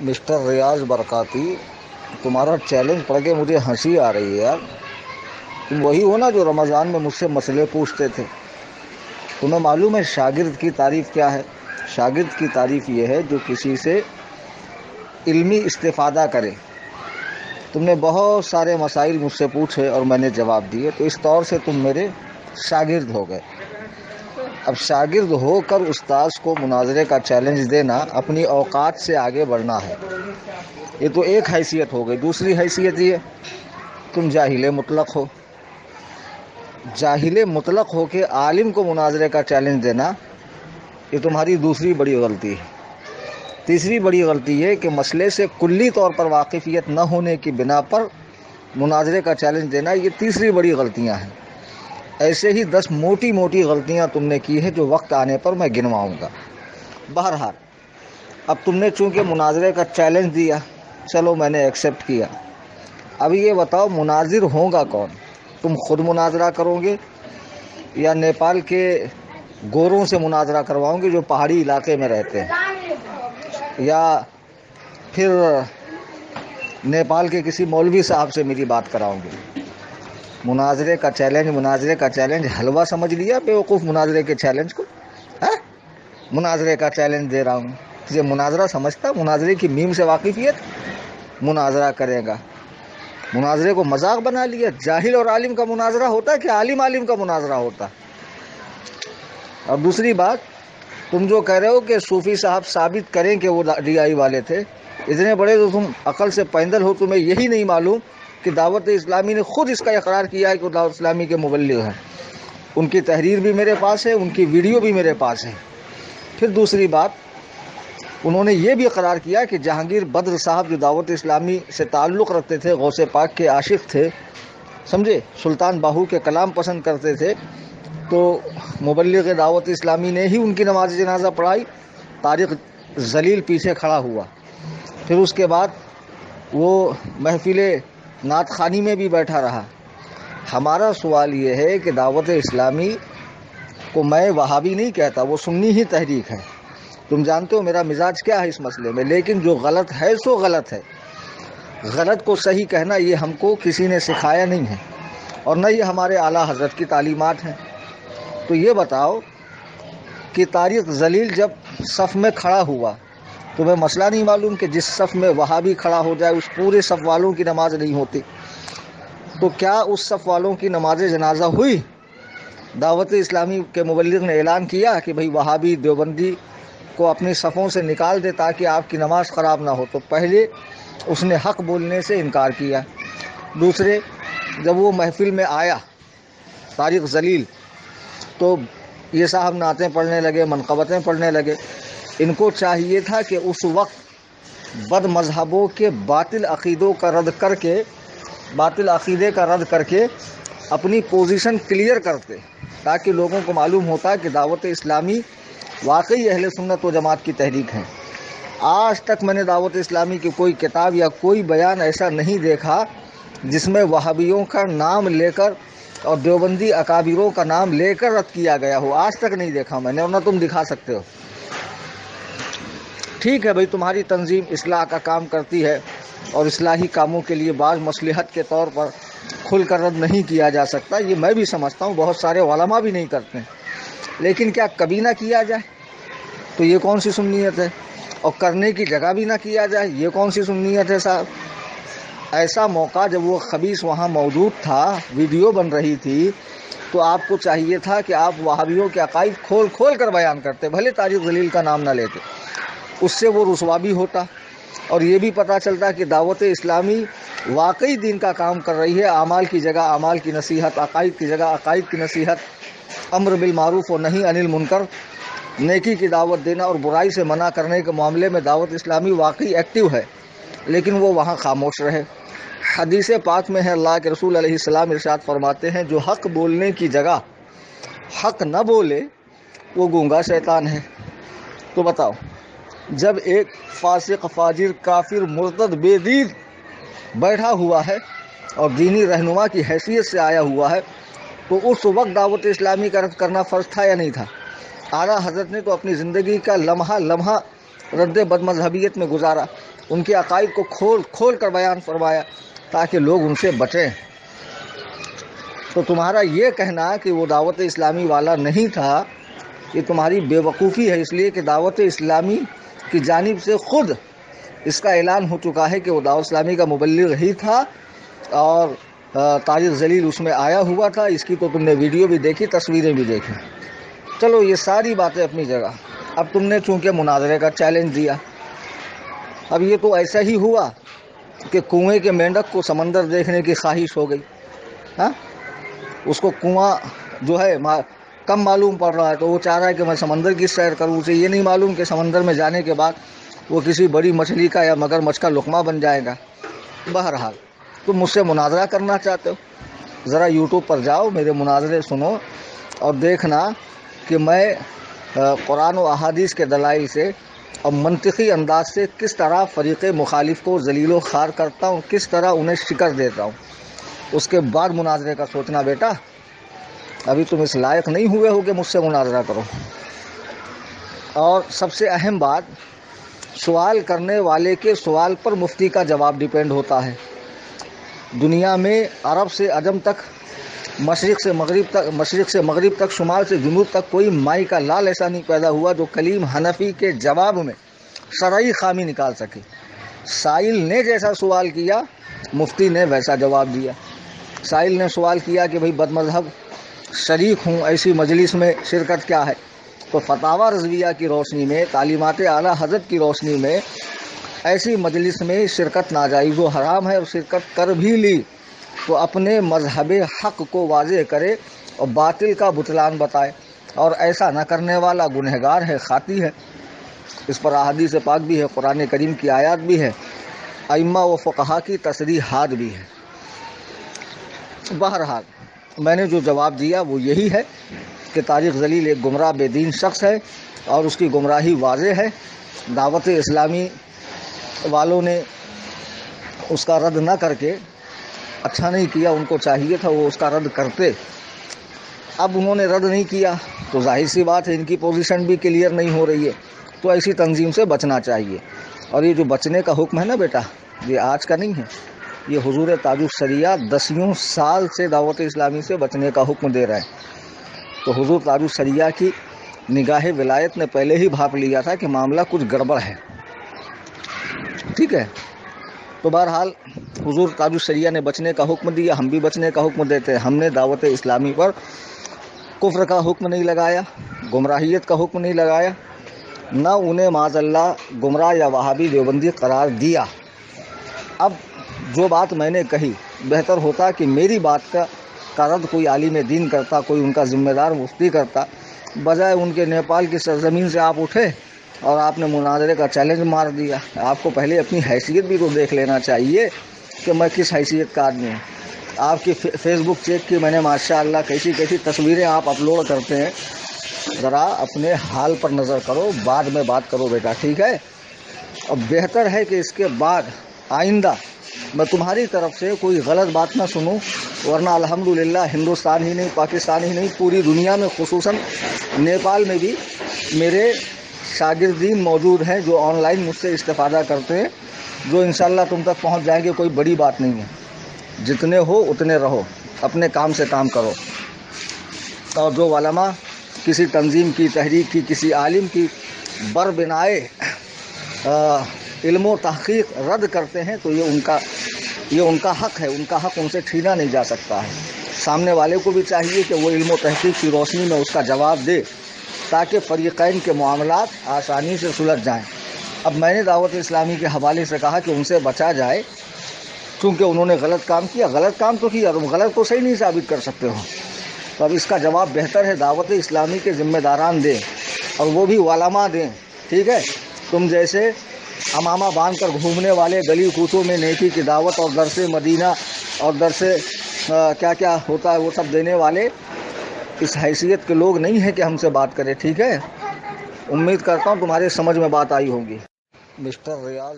Mister ریاض برکاتی، تمہارا challenge پڑھ کے مجھے ہنسی آ رہی ہے یار۔ تم وہی ہو نا جو رمضان میں مجھ سے مسئلے پوچھتے تھے؟ تمہیں معلوم ہے شاگرد کی تعریف کیا ہے؟ شاگرد کی تعریف یہ ہے جو کسی سے علمی استفادہ کرے۔ تم نے بہت سارے مسائل مجھ سے پوچھے اور میں نے جواب دیے، تو اس طور سے تم میرے شاگرد ہو گئے۔ اب شاگرد ہو کر استاذ کو مناظرے کا چیلنج دینا اپنی اوقات سے آگے بڑھنا ہے۔ یہ تو ایک حیثیت ہو گئی۔ دوسری حیثیت یہ تم جاہل مطلق ہو۔ جاہل مطلق ہو کے عالم کو مناظرے کا چیلنج دینا، یہ تمہاری دوسری بڑی غلطی ہے۔ تیسری بڑی غلطی یہ کہ مسئلے سے کلی طور پر واقفیت نہ ہونے کی بنا پر مناظرے کا چیلنج دینا، یہ تیسری بڑی غلطیاں ہیں۔ ایسے ہی 10 موٹی موٹی غلطیاں تم نے کی ہے جو وقت آنے پر میں گنواؤں گا۔ بہرحال اب تم نے چونکہ مناظرے کا چیلنج دیا، چلو میں نے ایکسیپٹ کیا۔ اب یہ بتاؤ مناظر ہوگا کون؟ تم خود مناظرہ کرو گے یا نیپال کے گوروں سے مناظرہ کرواؤں گے جو پہاڑی علاقے میں رہتے ہیں، یا پھر نیپال کے کسی مولوی صاحب سے میری بات کراؤں گے؟ مناظرے کا چیلنج حلوہ سمجھ لیا بیوقوف مناظرے کے چیلنج کو؟ مناظرے کا چیلنج دے رہا ہوں، یہ مناظرہ سمجھتا؟ مناظرے کی میم سے واقفیت؟ مناظرہ کرے گا، مناظرے کو مذاق بنا لیا۔ جاہل اور عالم کا مناظرہ ہوتا کہ عالم کا مناظرہ ہوتا؟ اور دوسری بات، تم جو کہہ رہے ہو کہ صوفی صاحب ثابت کریں کہ وہ ریائی والے تھے، اتنے بڑے تو تم عقل سے پیندل ہو، تمہیں یہی نہیں معلوم کہ دعوت اسلامی نے خود اس کا اقرار کیا ہے کہ وہ دعوت اسلامی کے مبلغ ہیں۔ ان کی تحریر بھی میرے پاس ہے، ان کی ویڈیو بھی میرے پاس ہے۔ پھر دوسری بات، انہوں نے یہ بھی اقرار کیا کہ جہانگیر بدر صاحب جو دعوت اسلامی سے تعلق رکھتے تھے، غوث پاک کے عاشق تھے، سمجھے، سلطان باہو کے کلام پسند کرتے تھے، تو مبلغ دعوت اسلامی نے ہی ان کی نماز جنازہ پڑھائی۔ طارق ذلیل پیچھے کھڑا ہوا، پھر اس کے بعد وہ محفل نعت خوانی میں بھی بیٹھا رہا۔ ہمارا سوال یہ ہے کہ دعوت اسلامی کو میں وہابی نہیں کہتا، وہ سنی ہی تحریک ہے۔ تم جانتے ہو میرا مزاج کیا ہے اس مسئلے میں، لیکن جو غلط ہے سو غلط ہے۔ غلط کو صحیح کہنا یہ ہم کو کسی نے سکھایا نہیں ہے، اور نہ یہ ہمارے اعلیٰ حضرت کی تعلیمات ہیں۔ تو یہ بتاؤ کہ طارق ذلیل جب صف میں کھڑا ہوا، تمہیں مسئلہ نہیں معلوم کہ جس صف میں وہابی کھڑا ہو جائے اس پورے صف والوں کی نماز نہیں ہوتی؟ تو کیا اس صف والوں کی نماز جنازہ ہوئی؟ دعوت اسلامی کے مبلغ نے اعلان کیا کہ بھئی وہابی دیوبندی کو اپنی صفوں سے نکال دے تاکہ آپ کی نماز خراب نہ ہو؟ تو پہلے اس نے حق بولنے سے انکار کیا۔ دوسرے، جب وہ محفل میں آیا طارق ذلیل، تو یہ صاحب نعتیں پڑھنے لگے، منقبتیں پڑھنے لگے۔ ان کو چاہیے تھا کہ اس وقت بد مذہبوں کے باطل عقیدے کا رد کر کے اپنی پوزیشن کلیئر کرتے، تاکہ لوگوں کو معلوم ہوتا کہ دعوت اسلامی واقعی اہل سنت و جماعت کی تحریک ہے۔ آج تک میں نے دعوت اسلامی کی کوئی کتاب یا کوئی بیان ایسا نہیں دیکھا جس میں وہابیوں کا نام لے کر اور دیوبندی اکابروں کا نام لے کر رد کیا گیا ہو۔ آج تک نہیں دیکھا میں نے، اور نہ تم دکھا سکتے ہو۔ ٹھیک ہے بھائی، تمہاری تنظیم اصلاح کا کام کرتی ہے، اور اصلاحی کاموں کے لیے بعض مصلحت کے طور پر کھل کر رد نہیں کیا جا سکتا، یہ میں بھی سمجھتا ہوں، بہت سارے علماء بھی نہیں کرتے ہیں، لیکن کیا کبھی نہ کیا جائے تو یہ کون سی سنیت ہے؟ اور کرنے کی جگہ بھی نہ کیا جائے، یہ کون سی سنیت ہے صاحب؟ ایسا موقع جب وہ خبیث وہاں موجود تھا، ویڈیو بن رہی تھی، تو آپ کو چاہیے تھا کہ آپ وہابیوں کے عقائد کھول کھول کر بیان کرتے، بھلے طارق ذلیل کا نام نہ لیتے، اس سے وہ رسوا بھی ہوتا، اور یہ بھی پتہ چلتا کہ دعوت اسلامی واقعی دین کا کام کر رہی ہے۔ اعمال کی جگہ اعمال کی نصیحت، عقائد کی جگہ عقائد کی نصیحت، امر بالمعروف و نہی عن المنکر، نیکی کی دعوت دینا اور برائی سے منع کرنے کے معاملے میں دعوت اسلامی واقعی ایکٹیو ہے، لیکن وہ وہاں خاموش رہے۔ حدیث پاک میں ہے، اللہ کے رسول علیہ السلام ارشاد فرماتے ہیں، جو حق بولنے کی جگہ حق نہ بولے وہ گونگا شیطان ہے۔ تو بتاؤ، جب ایک فاسق، فاجر، کافر، مرتد، بے دین بیٹھا ہوا ہے اور دینی رہنما کی حیثیت سے آیا ہوا ہے، تو اس وقت دعوت اسلامی کا رد کرنا فرض تھا یا نہیں تھا؟ اعلیٰ حضرت نے تو اپنی زندگی کا لمحہ لمحہ रद्द बदमजहबियत में गुजारा, उनके अकायद को खोल खोल कर बयान फरमाया ताकि लोग उनसे बचें। तो तुम्हारा ये कहना कि वो दावत इस्लामी वाला नहीं था, ये तुम्हारी बेवकूफ़ी है, इसलिए कि दावत इस्लामी की जानिब से ख़ुद इसका ऐलान हो चुका है कि वो दावत इस्लामी का मुबल्लिग ही था और तारिक जलील उसमें आया हुआ था। इसकी तो तुमने वीडियो भी देखी, तस्वीरें भी देखी। चलो ये सारी बातें अपनी जगह। अब तुमने चूँकि मुनाजरे का चैलेंज दिया, अब ये तो ऐसा ही हुआ कि कुएं के मेंढक को समंदर देखने की ख्वाहिश हो गई। हाँ, उसको कुआं जो है कम मालूम पड़ रहा है, तो वो चाह रहा है कि मैं समंदर की सैर करूँ। उसे ये नहीं मालूम कि समंदर में जाने के बाद वो किसी बड़ी मछली का या मगरमच्छ का लुक़मा बन जाएगा। बहरहाल तुम मुझसे मुनाजरा करना चाहते हो, ज़रा यूट्यूब पर जाओ, मेरे मुनाजरे सुनो और देखना कि मैं कुरान और अहादीस के दलाइल से और मंतिकी अंदाज से किस तरह फ़रीक़े मुखालिफ को ज़लील ख़ार करता हूँ, किस तरह उन्हें शिकस्त देता हूँ। उसके बाद मुनाजरे का सोचना बेटा, अभी तुम इस लायक नहीं हुए हो कि मुझसे मुनाजरा करो। और सबसे अहम बात, सवाल करने वाले के सवाल पर मुफ्ती का जवाब डिपेंड होता है। दुनिया में अरब से अजम तक, मशरिक़ से मगरिब तक, शुमाल से जुनूब तक कोई माई का लाल ऐसा नहीं पैदा हुआ जो कलीम हनफी के जवाब में शरई खामी निकाल सके। साइल ने जैसा सवाल किया, मुफ्ती ने वैसा जवाब दिया। साइल ने सवाल किया कि भाई बदमज़हब शरीक हूँ, ऐसी मजलिस में शिरकत क्या है? तो फतावा रज़विया की रोशनी में, तालीमात आला हज़रत की रोशनी में ऐसी मजलिस में शिरकत नाजायज़ व हराम है, और शिरकत कर भी ली तो अपने मजहब हक़ को वाज़ेह करे और बातिल का बुतलान बताए, और ऐसा न करने वाला गुनहगार है, खाती है। इस पर अहादीस पाक भी है, कुरान करीम की आयत भी है, अइम्मा व फ़ुक़हा की तसरीहात भी है। बहरहाल मैंने जो जवाब दिया वो यही है कि तारिक जलील एक गुमराह बेदीन शख्स है और उसकी गुमराही वाज़ेह है। दावत इस्लामी वालों ने उसका रद्द न करके अच्छा नहीं किया, उनको चाहिए था वो उसका रद्द करते। अब उन्होंने रद्द नहीं किया तो जाहिर सी बात है इनकी पोजीशन भी क्लियर नहीं हो रही है, तो ऐसी तंजीम से बचना चाहिए। और ये जो बचने का हुक्म है ना बेटा, ये आज का नहीं है, ये हुजूर ताजुल शरिया 10 साल से दावत इस्लामी से बचने का हुक्म दे रहे हैं। तो हुजूर ताजुल शरिया की निगाह विलायत ने पहले ही भाप लिया था कि मामला कुछ गड़बड़ है, ठीक है। तो बहरहाल हुजूर ताजुल शरिया ने बचने का हुक्म दिया, हम भी बचने का हुक्म देते हैं। हमने दावत इस्लामी पर कुफ्र का हुक्म नहीं लगाया, गुमराहियत का हुक्म नहीं लगाया, न उन्हें माज़अल्लाह गुमराह या वहाबी देवबंदी करार दिया। अब जो बात मैंने कही, बेहतर होता कि मेरी बात का रद्द कोई आलिम दीन करता, कोई उनका ज़िम्मेदार मुफ्ती करता, बजाय उनके नेपाल की सरजमीन से आप उठे और आपने मुनाजरे का चैलेंज मार दिया। आपको पहले अपनी हैसियत भी तो देख लेना चाहिए कि मैं किस हैसियत का आदमी हूँ। आपकी फेसबुक चेक की मैंने, माशाअल्लाह कैसी कैसी तस्वीरें आप अपलोड करते हैं। ज़रा अपने हाल पर नज़र करो, बाद में बात करो बेटा, ठीक है। और बेहतर है कि इसके बाद आइंदा मैं तुम्हारी तरफ से कोई गलत बात ना सुनूं, वरना अल्हम्दुलिल्लाह हिंदुस्तान ही नहीं, पाकिस्तान ही नहीं, पूरी दुनिया में, खुसूसन नेपाल में भी मेरे शागिर्दीन मौजूद हैं जो ऑनलाइन मुझसे इस्तेफ़ादा करते हैं, जो इंशाअल्लाह तुम तक पहुंच जाएंगे। कोई बड़ी बात नहीं है, जितने हो उतने रहो, अपने काम से काम करो। और जो उलमा किसी तंजीम की, तहरीक की, किसी आलिम की बरबिनाए इल्म व तहक़ीक़ रद्द करते हैं तो ये उनका हक़ है, उनका हक़ उनसे छीना नहीं जा सकता है। सामने वाले को भी चाहिए कि वो इल्म व तहक़ीक़ की रोशनी में उसका जवाब दे, ताकि फ़रीक़ैन के मामलात आसानी से सुलझ जाएं। अब मैंने दावत इस्लामी के हवाले से कहा कि उनसे बचा जाए, क्योंकि उन्होंने गलत काम किया। गलत काम तो किया, तुम गलत तो सही नहीं साबित कर सकते हो। तो अब इसका जवाब बेहतर है दावत इस्लामी के ज़िम्मेदारान दें, और वो भी उलमा दें, ठीक है। तुम जैसे अमामा बांध कर घूमने वाले, गली कूचों में नेकी की दावत और दरस मदीना और दरस क्या क्या होता है वो सब देने वाले इस हैसियत के लोग नहीं हैं कि हमसे बात करें, ठीक है। उम्मीद करता हूँ तुम्हारे समझ में बात आई होगी। मिस्टर रियाज